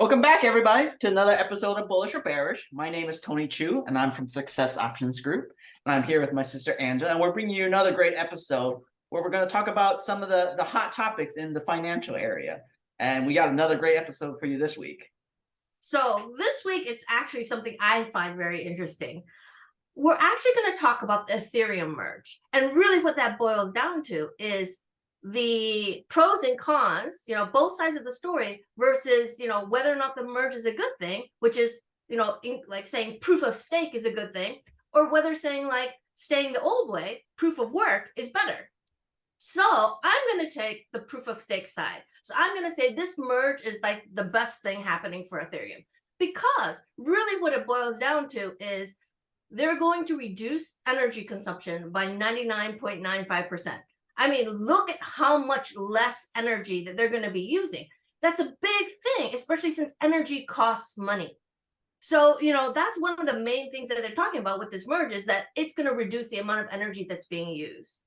Welcome back, everybody, to another episode of Bullish or Bearish. My name is Tony Chu, and I'm from Success Options Group. And I'm here with my sister Angela, and we're bringing you another great episode where we're going to talk about some of the hot topics in the financial area. And we got another great episode for you this week. So this week, it's actually something I find very interesting. We're actually going to talk about the Ethereum merge. And really what that boils down to is the pros and cons, both sides of the story versus, whether or not the merge is a good thing, which is, like saying proof of stake is a good thing, or whether saying like staying the old way, proof of work is better. So I'm going to take the proof of stake side. So I'm going to say this merge is like the best thing happening for Ethereum, because really what it boils down to is they're going to reduce energy consumption by 99.95%. I mean, look at how much less energy that they're going to be using. That's a big thing, especially since energy costs money. So, that's one of the main things that they're talking about with this merge is that it's going to reduce the amount of energy that's being used.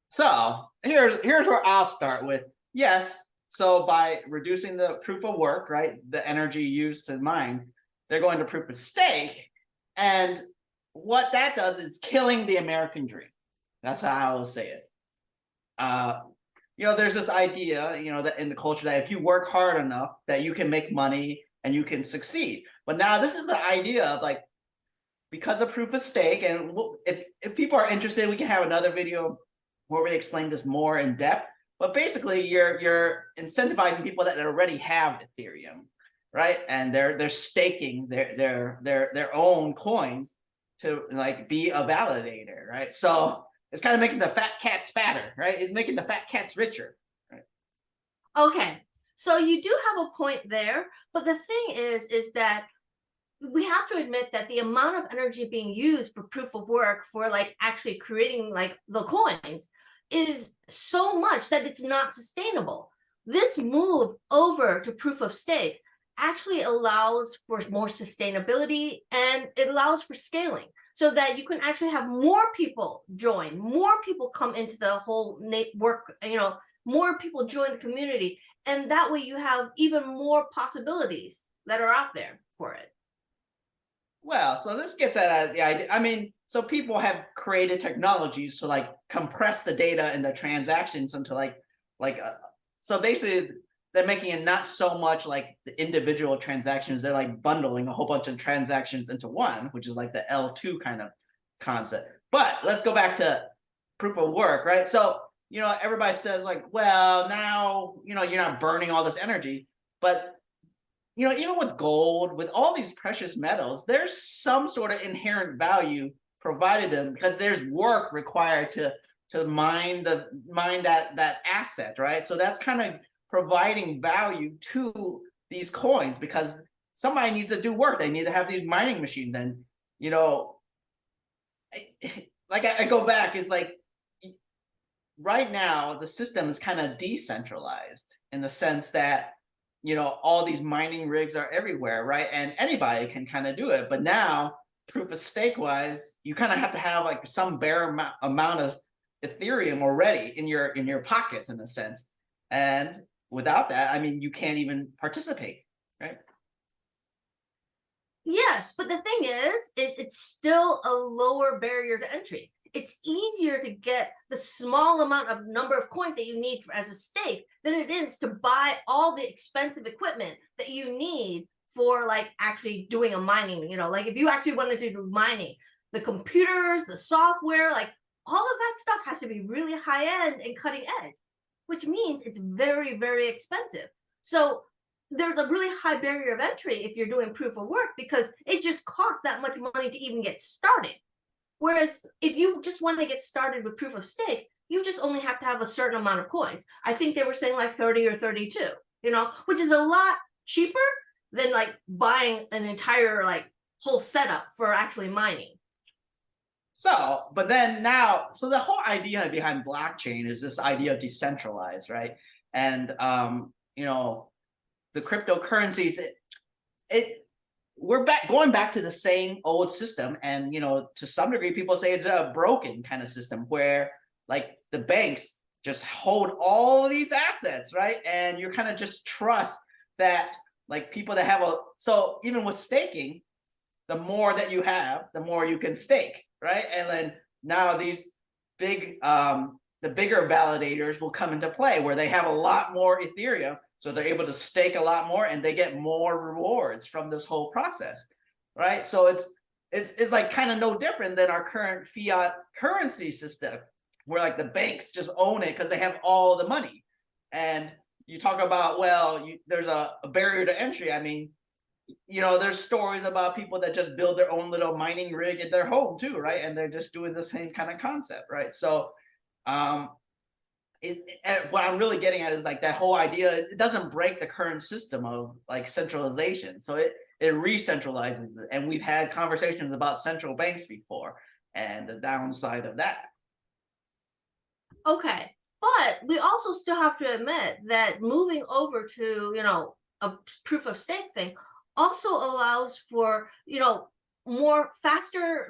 So here's where I'll start with. Yes, so by reducing the proof of work, right, the energy used to mine, they're going to proof of stake. And what that does is killing the American dream. That's how I will say it. There's this idea, that in the culture that if you work hard enough, that you can make money and you can succeed. But now this is the idea of like, because of proof of stake, and if people are interested, we can have another video where we explain this more in depth. But basically, you're incentivizing people that already have Ethereum, right? And they're staking their own coins to like be a validator, right? So it's kind of making the fat cats fatter, right? It's making the fat cats richer, right? Okay, so you do have a point there, but the thing is that we have to admit that the amount of energy being used for proof of work for like actually creating like the coins is so much that it's not sustainable. This move over to proof of stake actually allows for more sustainability, and it allows for scaling so that you can actually have more people join, more people come into the whole work, more people join the community. And that way you have even more possibilities that are out there for it. Well, so this gets at the idea. I mean, so people have created technologies to like compress the data and the transactions into so basically they're making it not so much like the individual transactions. They're like bundling a whole bunch of transactions into one, which is like the L2 kind of concept. But let's go back to proof of work, right? So, everybody says like, well, now, you're not burning all this energy, but even with gold, with all these precious metals, there's some sort of inherent value provided them because there's work required to mine that asset, right? So that's kind of providing value to these coins because somebody needs to do work. They need to have these mining machines, and I go back, is like right now the system is kind of decentralized in the sense that all these mining rigs are everywhere, right? And anybody can kind of do it. But now, proof of stake wise, you kind of have to have like some bare amount of Ethereum already in your pockets in a sense. And without that, I mean, you can't even participate, right? Yes, but the thing is it's still a lower barrier to entry. It's easier to get the small amount of number of coins that you need as a stake than it is to buy all the expensive equipment that you need for like actually doing a mining, like if you actually wanted to do mining, the computers, the software, like all of that stuff has to be really high end and cutting edge, which means it's very, very expensive. So there's a really high barrier of entry if you're doing proof of work because it just costs that much money to even get started. Whereas if you just want to get started with proof of stake, you just only have to have a certain amount of coins. I think they were saying like 30 or 32, which is a lot cheaper than like buying an entire like whole setup for actually mining. So, but then now, so the whole idea behind blockchain is this idea of decentralized, right? And the cryptocurrencies, we're going back to the same old system, and to some degree people say it's a broken kind of system where like the banks just hold all of these assets, right? And you kind of just trust that like people that have so even with staking, the more that you have, the more you can stake, right? And then now these big, the bigger validators will come into play where they have a lot more Ethereum, so they're able to stake a lot more and they get more rewards from this whole process, right? So it's like kind of no different than our current fiat currency system, where like the banks just own it because they have all the money. And you talk about, well, there's a barrier to entry. I mean, there's stories about people that just build their own little mining rig at their home too, right? And they're just doing the same kind of concept, right? So, um, what I'm really getting at is like that whole idea. It doesn't break the current system of like centralization, so it re-centralizes it. And we've had conversations about central banks before and the downside of that. Okay, but we also still have to admit that moving over to, a proof of stake thing also allows for, more faster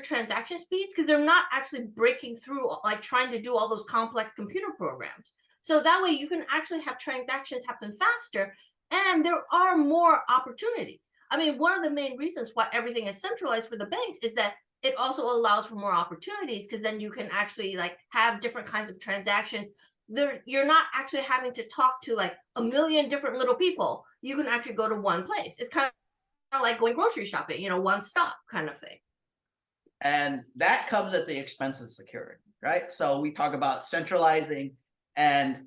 transaction speeds, because they're not actually breaking through, like trying to do all those complex computer programs. So that way you can actually have transactions happen faster, and there are more opportunities. I mean, one of the main reasons why everything is centralized for the banks is that it also allows for more opportunities, because then you can actually like have different kinds of transactions. You're not actually having to talk to like a million different little people. You can actually go to one place. It's kind of like going grocery shopping, one stop kind of thing. And that comes at the expense of security, right? So we talk about centralizing, and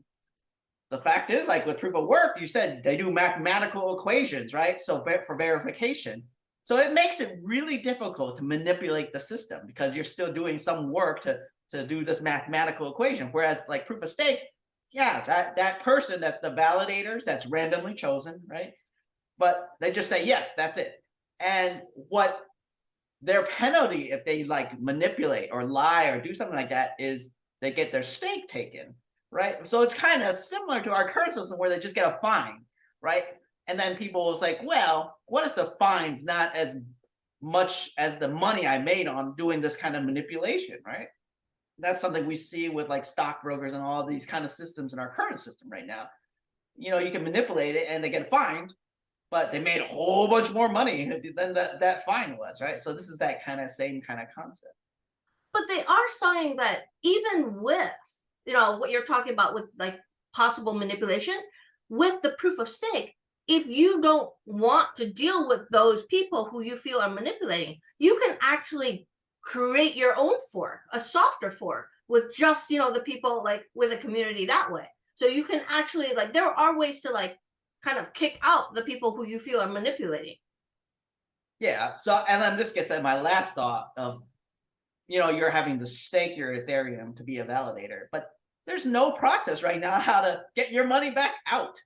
the fact is, like with proof of work, you said they do mathematical equations, right? So for verification. So it makes it really difficult to manipulate the system because you're still doing some work to do this mathematical equation. Whereas like proof of stake, yeah, that person, that's the validators, that's randomly chosen, right? But they just say, yes, that's it. And what their penalty if they like manipulate or lie or do something like that is they get their stake taken, right? So it's kind of similar to our current system where they just get a fine, right? And then people was like, well, what if the fine's not as much as the money I made on doing this kind of manipulation, right? That's something we see with like stockbrokers and all these kind of systems in our current system right now. You can manipulate it and they get fined, but they made a whole bunch more money than that fine was, right? So this is that kind of same kind of concept. But they are saying that even with, what you're talking about with like possible manipulations, with the proof of stake, if you don't want to deal with those people who you feel are manipulating, you can actually create your own fork, a softer fork with just, the people like with a community that way. So you can actually like, there are ways to like kind of kick out the people who you feel are manipulating. Yeah. So, and then this gets at my last thought of, you're having to stake your Ethereum to be a validator, but there's no process right now how to get your money back out.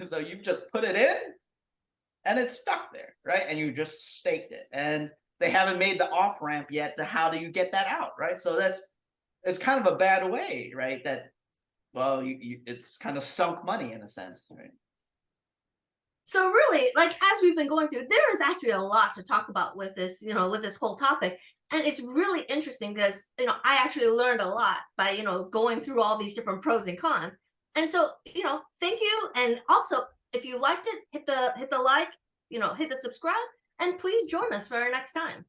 So you just put it in and it's stuck there, right? And you just staked it. And they haven't made the off ramp yet to how do you get that out, right? So it's kind of a bad way, right? That, well, it's kind of sunk money in a sense, right? So really, like as we've been going through, there is actually a lot to talk about with this, with this whole topic. And it's really interesting because, I actually learned a lot by, going through all these different pros and cons. And so, thank you. And also, if you liked it, hit the like, hit the subscribe, and please join us for our next time.